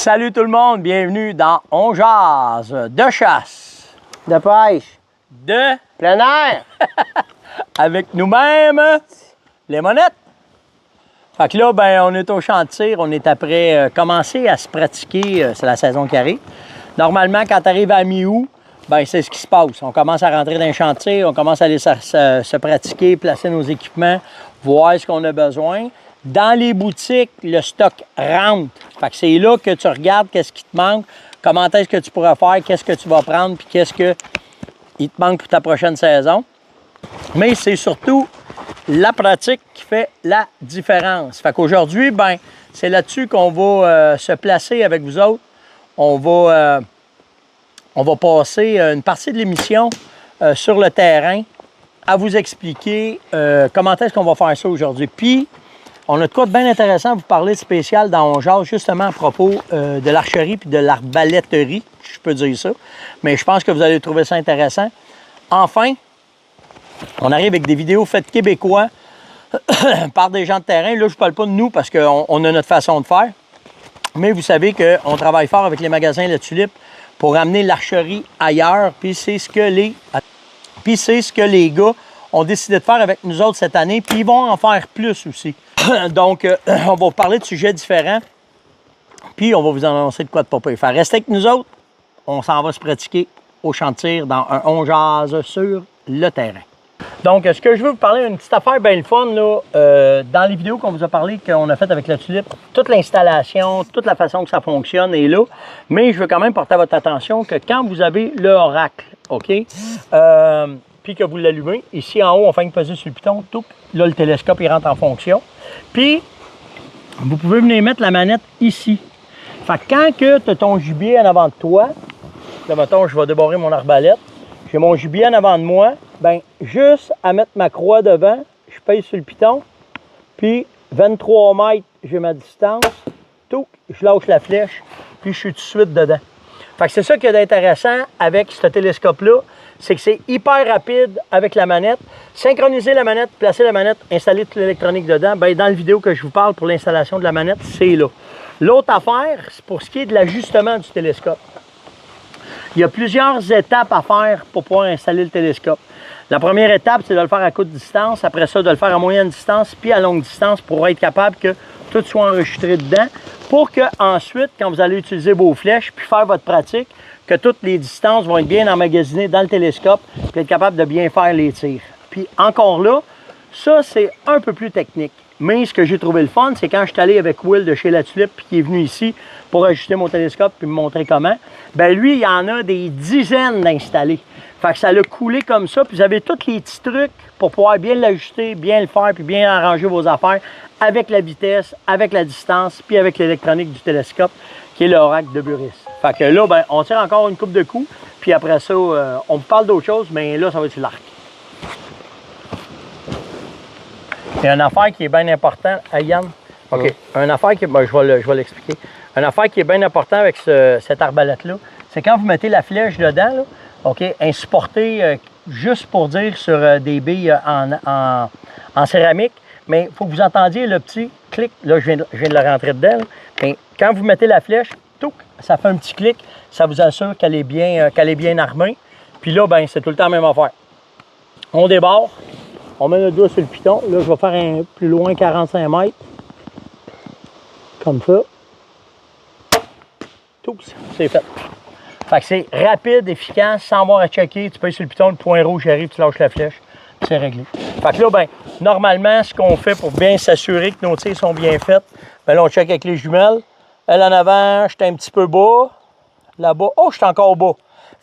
Salut tout le monde, bienvenue dans On Jase de chasse, de pêche, de plein air, avec nous-mêmes, les monettes. Fait que là, ben, on est au champ de tir, on est après commencer à se pratiquer, c'est la saison qui arrive. Normalement, quand tu arrives à mi-août, ben, c'est ce qui se passe. On commence à rentrer dans les champs de tir, on commence à aller se pratiquer, placer nos équipements, voir ce qu'on a besoin. Dans les boutiques, le stock rentre. Fait que c'est là que tu regardes qu'est-ce qui te manque, comment est-ce que tu pourras faire, qu'est-ce que tu vas prendre, puis qu'est-ce qu'il te manque pour ta prochaine saison. Mais c'est surtout la pratique qui fait la différence. Fait qu'aujourd'hui, ben, c'est là-dessus qu'on va se placer avec vous autres. On va passer une partie de l'émission sur le terrain à vous expliquer comment est-ce qu'on va faire ça aujourd'hui. Puis, on a de quoi de bien intéressant à vous parler de spécial dans On Jase, justement à propos de l'archerie puis de l'arbaletterie, je peux dire ça. Mais je pense que vous allez trouver ça intéressant. Enfin, on arrive avec des vidéos faites québécois par des gens de terrain. Là, je ne parle pas de nous parce qu'on a notre façon de faire. Mais vous savez qu'on travaille fort avec les magasins La Tulipe pour amener l'archerie ailleurs. Puis c'est ce que les gars ont décidé de faire avec nous autres cette année. Puis ils vont en faire plus aussi. Donc, on va vous parler de sujets différents. Puis on va vous annoncer de quoi de pas pire. Faire rester avec nous autres. On s'en va se pratiquer au champ de tir dans un On Jase sur le terrain. Donc, ce que je veux vous parler, une petite affaire bien le fun, là, dans les vidéos qu'on vous a parlé, qu'on a faites avec La Tulipe, toute l'installation, toute la façon que ça fonctionne est là. Mais je veux quand même porter à votre attention que quand vous avez le Oracle, OK, puis que vous l'allumez, ici en haut, on fait une peser sur le piton, tout, là, le télescope, il rentre en fonction. Puis, vous pouvez venir mettre la manette ici. Fait que quand tu as ton gibier en avant de toi, là, mettons, je vais débarrer mon arbalète, j'ai mon gibier en avant de moi, bien, juste à mettre ma croix devant, je pèse sur le piton, puis 23 mètres, j'ai ma distance, tout, je lâche la flèche, puis je suis tout de suite dedans. Fait que c'est ça qu'il y a d'intéressant avec ce télescope-là, c'est que c'est hyper rapide avec la manette. Synchroniser la manette, placer la manette, installer toute l'électronique dedans, bien, dans la vidéo que je vous parle pour l'installation de la manette, c'est là. L'autre affaire, c'est pour ce qui est de l'ajustement du télescope. Il y a plusieurs étapes à faire pour pouvoir installer le télescope. La première étape, c'est de le faire à courte distance. Après ça, de le faire à moyenne distance puis à longue distance pour être capable que tout soit enregistré dedans. Pour que ensuite, quand vous allez utiliser vos flèches puis faire votre pratique, que toutes les distances vont être bien emmagasinées dans le télescope puis être capable de bien faire les tirs. Puis encore là, ça, c'est un peu plus technique. Mais ce que j'ai trouvé le fun, c'est quand je suis allé avec Will de chez La Tulipe puis qui est venu ici pour ajuster mon télescope puis me montrer comment, bien lui, il y en a des dizaines d'installés. Fait que ça l'a coulé comme ça, puis vous avez tous les petits trucs pour pouvoir bien l'ajuster, bien le faire, puis bien arranger vos affaires avec la vitesse, avec la distance, puis avec l'électronique du télescope, qui est le Oracle de Buris. Fait que là, ben, on tire encore une coupe de coups, puis après ça, on parle d'autre chose, mais là, ça va être sur l'arc. Il y a une affaire qui est bien importante. Hey, Yann, OK. Une affaire qui ben, je vais l'expliquer. Une affaire qui est bien importante avec cette arbalète-là, c'est quand vous mettez la flèche dedans, là, OK, insupportée juste pour dire sur des billes en céramique, mais il faut que vous entendiez le petit clic. Là, je viens de le rentrer dedans. Mais quand vous mettez la flèche, tout, ça fait un petit clic. Ça vous assure qu'elle est bien armée. Puis là, ben, c'est tout le temps la même affaire. On débarre. On met le doigt sur le piton. Là, je vais faire un plus loin 45 mètres. Comme ça. Tout, c'est fait. Fait que c'est rapide, efficace, sans avoir à checker. Tu pèses sur le piton, le point rouge arrive, tu lâches la flèche. C'est réglé. Fait que là, ben, normalement, ce qu'on fait pour bien s'assurer que nos tirs sont bien faits, ben là, on check avec les jumelles. Elle en avant, j'étais un petit peu bas. Là-bas, oh, j'étais encore bas.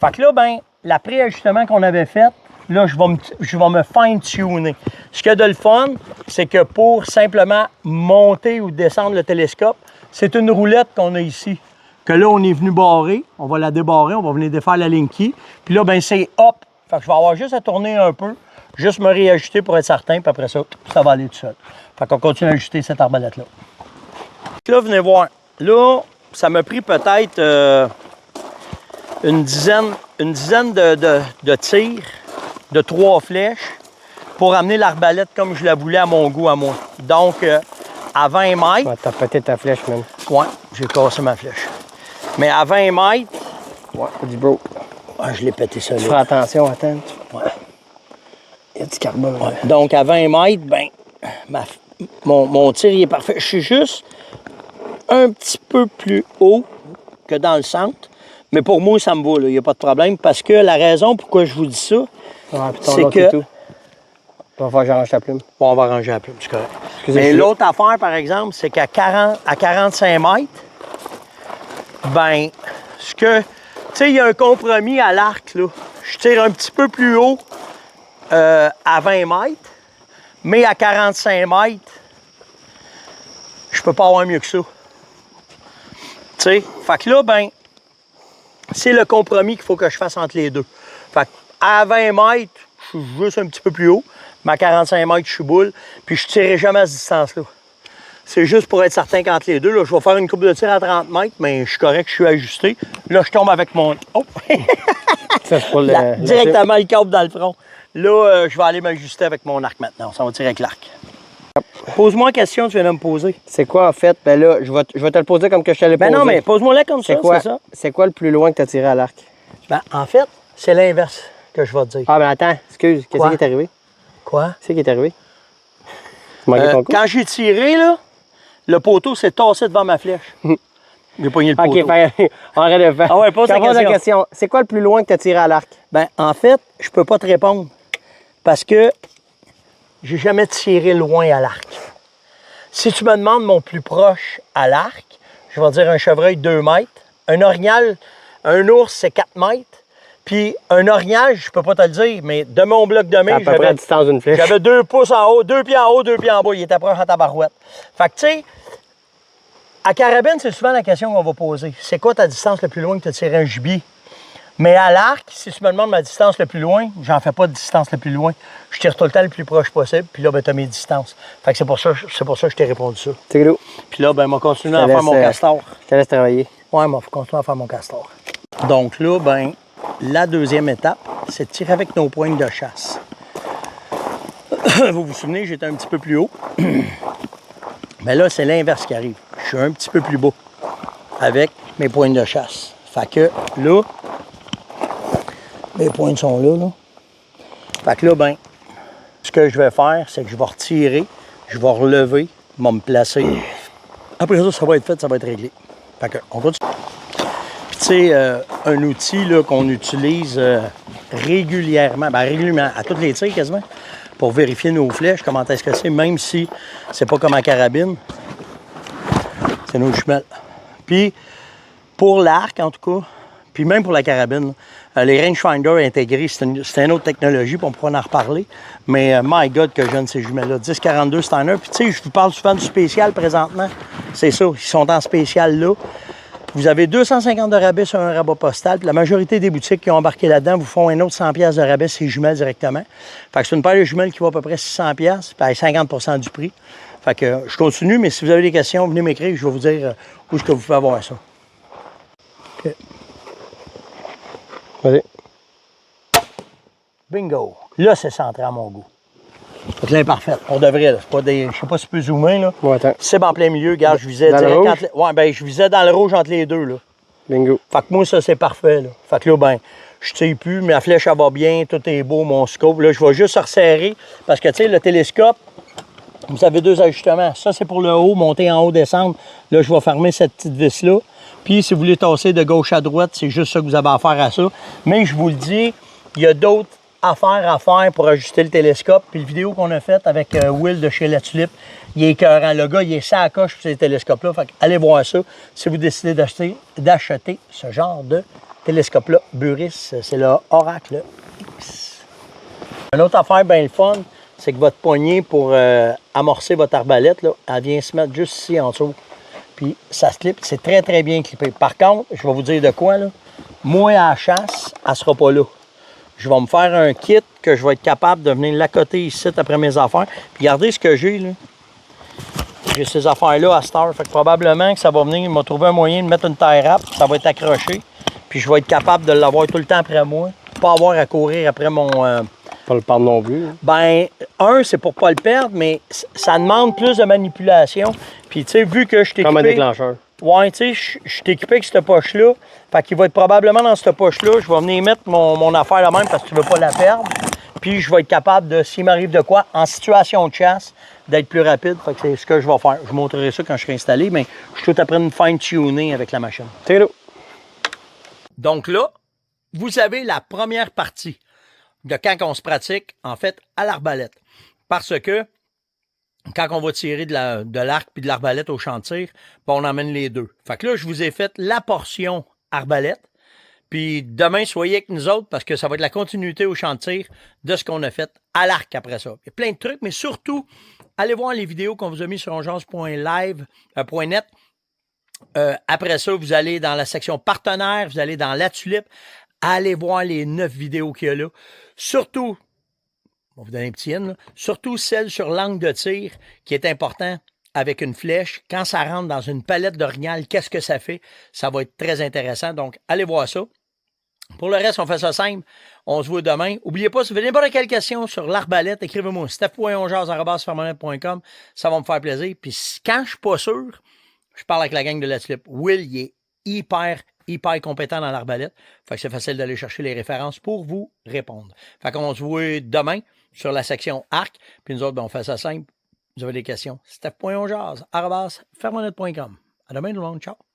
Fait que là, ben, la préajustement qu'on avait fait, là, je vais me fine-tuner. Ce qu'il y a de le fun, c'est que pour simplement monter ou descendre le télescope, c'est une roulette qu'on a ici. Que là, on est venu barrer. On va la débarrer, on va venir défaire la ligne key. Puis là, ben c'est hop. Fait que je vais avoir juste à tourner un peu, juste me réajuster pour être certain, puis après ça, ça va aller tout seul. Fait qu'on continue à ajuster cette arbalète-là. Là, venez voir. Là, ça m'a pris peut-être une dizaine de tirs de 3 flèches pour amener l'arbalète comme je la voulais à mon goût à moi. Donc, à 20 mètres... Ouais, t'as pété ta flèche, même. Ouais, j'ai cassé ma flèche. Mais à 20 mètres, Ouais, du bro. ah, je l'ai pété ça Tu là. feras attention, attends. Ouais. Il y a du carbone. Ouais. Donc à 20 mètres, ben, mon tir il est parfait. Je suis juste un petit peu plus haut que dans le centre. Mais pour moi, ça me va, il n'y a pas de problème. Parce que la raison pourquoi je vous dis ça, Ouais, puis ton c'est autre que... et tout. Il va falloir que j'arrange ta plume. Bon, on va ranger la plume, c'est correct. Excusez, Mais je- l'autre affaire, par exemple, c'est qu'à 45 mètres, ben, ce que... Tu sais, il y a un compromis à l'arc, là. Je tire un petit peu plus haut à 20 mètres, mais à 45 mètres, je peux pas avoir mieux que ça. Tu sais, fait que là, ben, c'est le compromis qu'il faut que je fasse entre les deux. Fait qu'à 20 mètres, je suis juste un petit peu plus haut, mais à 45 mètres, je suis boule, puis je ne tirerai jamais à cette distance-là. C'est juste pour être certain qu'entre les deux, là, je vais faire une coupe de tir à 30 mètres, mais je suis correct, je suis ajusté. Là, je tombe avec mon... Oh! Ça, c'est pour le. Directement le câble dans le front. Là, je vais aller m'ajuster avec mon arc maintenant. Ça va tirer avec l'arc. Pose-moi une question que tu viens de me poser. C'est quoi, en fait? Ben là, je vais te le poser comme que je te l'ai posé. Ben non, mais pose-moi-la comme ça, c'est ça. C'est quoi le plus loin que tu as tiré à l'arc? Ben, en fait, c'est l'inverse que je vais te dire. Ah, ben attends, excuse, qu'est-ce Quoi? qui est arrivé? Quoi? Qu'est-ce qui est arrivé? Tu manquais ton coup? Quand j'ai tiré, là, le poteau s'est tassé devant ma flèche. J'ai pogné le poteau. OK, on arrête de faire. Ah ouais, pose la question. C'est quoi le plus loin que tu as tiré à l'arc? Ben, en fait, je peux pas te répondre parce que j'ai jamais tiré loin à l'arc. Si tu me demandes mon plus proche à l'arc, je vais dire un chevreuil 2 mètres, un orignal, un ours c'est 4 mètres, puis un orignal, je peux pas te le dire, mais de mon bloc de main, À peu près à la distance d'une flèche. j'avais 2 pouces en haut, 2 pieds en haut, 2 pieds en bas. Il était proche à tabarouette. Fait que, tu sais, à carabine, c'est souvent la question qu'on va poser. C'est quoi ta distance le plus loin que tu as tiré un gibier? Mais à l'arc, si tu me demandes ma distance le plus loin, j'en fais pas de distance le plus loin. Je tire tout le temps le plus proche possible, puis là, ben, tu as mes distances. Fait que c'est pour ça que je t'ai répondu ça. C'est gros. Puis là, ben, on va continuer Je à te faire laisse, mon castor. Je te laisse travailler. Ouais, on va continuer à faire mon castor. Donc là, ben, la deuxième étape, c'est de tirer avec nos poignes de chasse. Vous vous souvenez, j'étais un petit peu plus haut. Mais là, c'est l'inverse qui arrive. Je suis un petit peu plus bas avec mes poignes de chasse. Fait que là, mes poignes sont là, là. Fait que là, ben, ce que je vais faire, c'est que je vais retirer, je vais relever, je vais me placer. Après ça, ça va être fait, ça va être réglé. Fait que, on continue. Puis tu sais, un outil là, qu'on utilise régulièrement, à tous les tirs quasiment, pour vérifier nos flèches, comment est-ce que c'est, même si c'est pas comme en carabine, c'est nos jumelles. Puis, pour l'arc, en tout cas, puis même pour la carabine, les rangefinder intégrés, c'est une autre technologie, puis on pourra en reparler. Mais my God, que j'aime ces jumelles-là. 10-42 Steiner. Puis tu sais, je vous parle souvent du spécial présentement. C'est ça, ils sont en spécial là. Vous avez 250 de rabais sur un rabat postal. Puis la majorité des boutiques qui ont embarqué là-dedans vous font un autre 100$ de rabais ces jumelles directement. Fait que c'est une paire de jumelles qui vaut à peu près 600$, puis à 50% du prix. Fait que je continue, mais si vous avez des questions, venez m'écrire, je vais vous dire où est-ce que vous pouvez avoir ça. OK. Vas-y. Bingo. Là, c'est centré à mon goût. C'est l'imparfait. On devrait, là. C'est pas des... Je sais pas si tu peux zoomer, là. Ouais, attends. C'est en plein milieu, regarde, je visais Dans le direct rouge? entre... Ouais, ben, je visais dans le rouge entre les deux, là. Bingo. Fait que moi, ça, c'est parfait, là. Fait que là, ben, je tire plus, ma flèche, elle va bien, tout est beau, mon scope. Là, je vais juste resserrer, parce que, tu sais, le télescope, vous avez 2 ajustements. Ça, c'est pour le haut, monter en haut, descendre. Là, je vais fermer cette petite vis-là. Puis, si vous voulez tasser de gauche à droite, c'est juste ça que vous avez à faire à ça. Mais je vous le dis, il y a d'autres affaires à faire pour ajuster le télescope. Puis, la vidéo qu'on a faite avec Will de chez La Tulipe, il est écœurant. Le gars, il est ça à coche pour ces télescopes-là. Fait que allez voir ça si vous décidez d'acheter ce genre de télescope-là. Buris, c'est le Oracle X. Une autre affaire bien le fun, c'est que votre poignée pour amorcer votre arbalète, là, elle vient se mettre juste ici en dessous. Puis ça se clip, c'est très très bien clippé. Par contre, je vais vous dire de quoi, là. Moi, à la chasse, elle ne sera pas là. Je vais me faire un kit que je vais être capable de venir l'accoter ici après mes affaires. Puis regardez ce que j'ai, là. J'ai ces affaires-là à Star. Fait que probablement que ça va venir, il m'a trouvé un moyen de mettre une tie wrap, ça va être accroché. Puis je vais être capable de l'avoir tout le temps après moi. Pas avoir à courir après mon... Pas le perdre non plus. Hein. Ben, c'est pour pas le perdre, mais ça demande plus de manipulation. Puis, tu sais, vu que je t'ai Comme un équipé... déclencheur. Ouais, tu sais, je suis équipé avec cette poche-là. Fait qu'il va être probablement dans cette poche-là. Je vais venir mettre mon affaire là même parce que tu veux pas la perdre. Puis je vais être capable de, s'il m'arrive de quoi, en situation de chasse, d'être plus rapide. Fait que c'est ce que je vais faire. Je vous montrerai ça quand je serai installé, mais je suis tout après une fine-tuner avec la machine. C'est tout. Donc là, vous avez la première partie de quand on se pratique, en fait, à l'arbalète. Parce que quand on va tirer de l'arc puis de l'arbalète au champ de tir, on emmène les deux. Fait que là, je vous ai fait la portion arbalète. Puis demain, soyez avec nous autres parce que ça va être la continuité au champ de tir de ce qu'on a fait à l'arc après ça. Il y a plein de trucs, mais surtout, allez voir les vidéos qu'on vous a mis sur onjase.live.net. Après ça, vous allez dans la section partenaires, vous allez dans la tulipe. Allez voir les 9 vidéos qu'il y a là. Surtout, on va vous donner un petit in, là, surtout celle sur l'angle de tir qui est important avec une flèche. Quand ça rentre dans une palette d'orignal, qu'est-ce que ça fait? Ça va être très intéressant. Donc, allez voir ça. Pour le reste, on fait ça simple. On se voit demain. N'oubliez pas, si vous avez n'importe quelle question sur l'arbalète, écrivez-moi steph.onjase@farmanet.com. Ça va me faire plaisir. Puis quand je suis pas sûr, je parle avec la gang de la tulipe. Will, il est hyper compétent dans l'arbalète. Fait que c'est facile d'aller chercher les références pour vous répondre. Fait qu'on se voit demain sur la section arc. Puis nous autres, ben, on fait ça simple. Vous avez des questions. steph.onjase@farmanet.com. À demain tout le monde. Ciao.